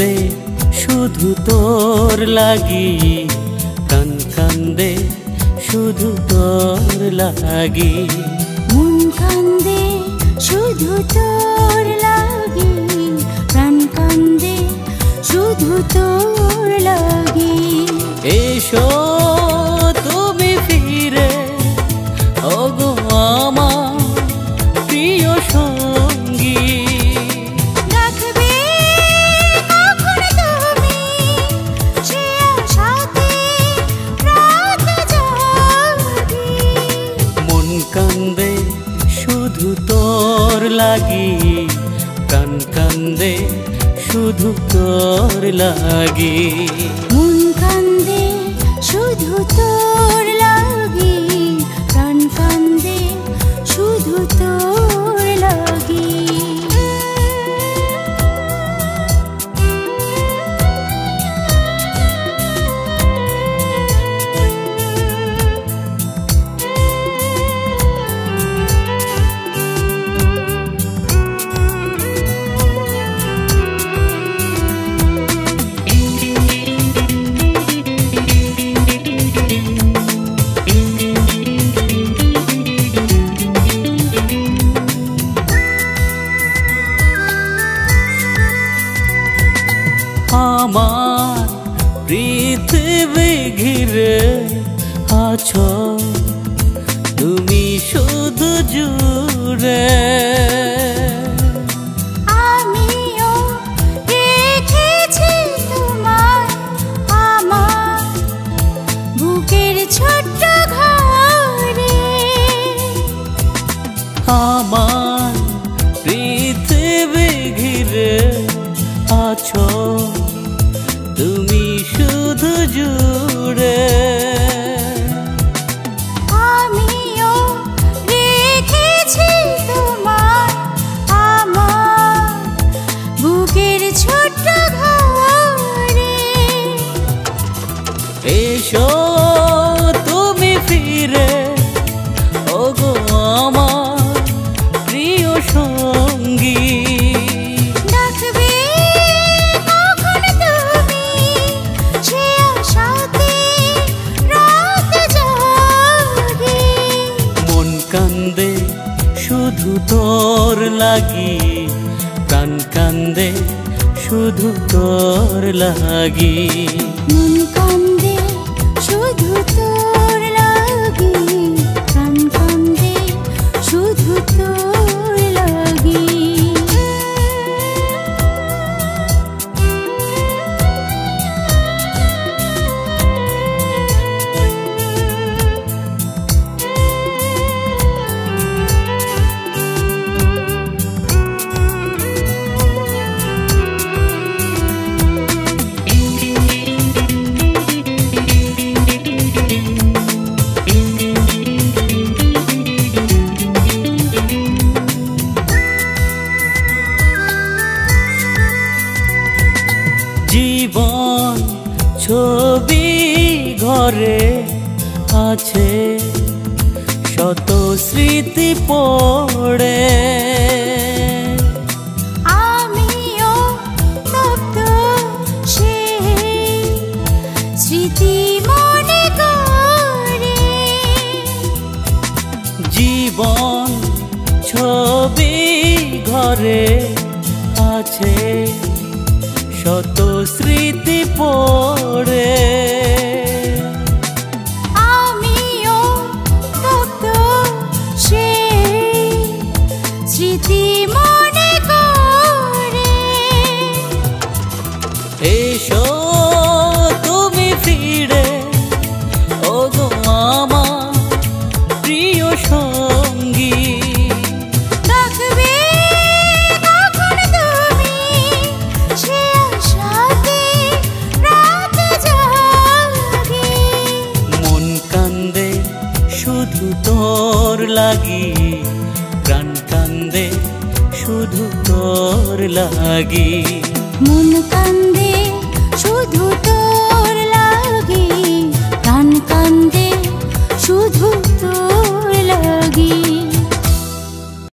কান্দে শুধু তোর লাগি, প্রাণ কান্দে শুধু তোর লাগি। মন কান্দে শুধু তোর লাগি, প্রাণ কান্দে শুধু তোর লাগি। এসো তুমি ফিরে, ওগো আমার প্রিয় সঙ্গী। ডাকবে কখন তুমি, সে আশাতে রাত জাগি। মন কান্দে শুধু তোর লাগি, প্রাণ কান্দে শুধু তোর লাগি। মন কান্দে শুধু তোর লাগি, প্রাণ কান্দে শুধু তোর লাগি। আমার পৃথিবী ঘিরে আছো তুমি শুধু জুড়ে। আমিও রেখেছি তোমায় আমার বুকের ছোট্ট ঘরে। আমার পৃথিবী ঘিরে আছো তুমি শুধু জুড়ে। আমিও রেখেছি তোমায় আমার বুকের ছোট্ট ঘরে। এসো তুমি ফিরে, ওগো আমার প্রিয় সঙ্গী। ডাকবে কখন তুমি, সে আশাতে রাত জাগি। মন কান্দে শুধু তোর লাগি, প্রাণ কান্দে শুধু তোর লাগি। মন কান্দে শুধু তোর লাগি, প্রাণ কান্দে শুধু তোর লাগি। জীবন ছবি ঘরে আছে শত স্মৃতি পড়ে। আমিও তপ্ত সেই স্মৃতি মনে করে। জীবন ছবি ঘরে আছে শত স্মৃতি পড়ে। আমিও তপ্ত সেই স্মৃতি মনে করে। এসো তুমি ফিরে, ওগো আমার প্রিয় সঙ্গী। ডাকবে কখন তুমি, সে আশাতে রাত জাগি। মন কান্দে শুধু তোর লাগি, প্রাণ কান্দে শুধু তোর লাগি। মন কান্দে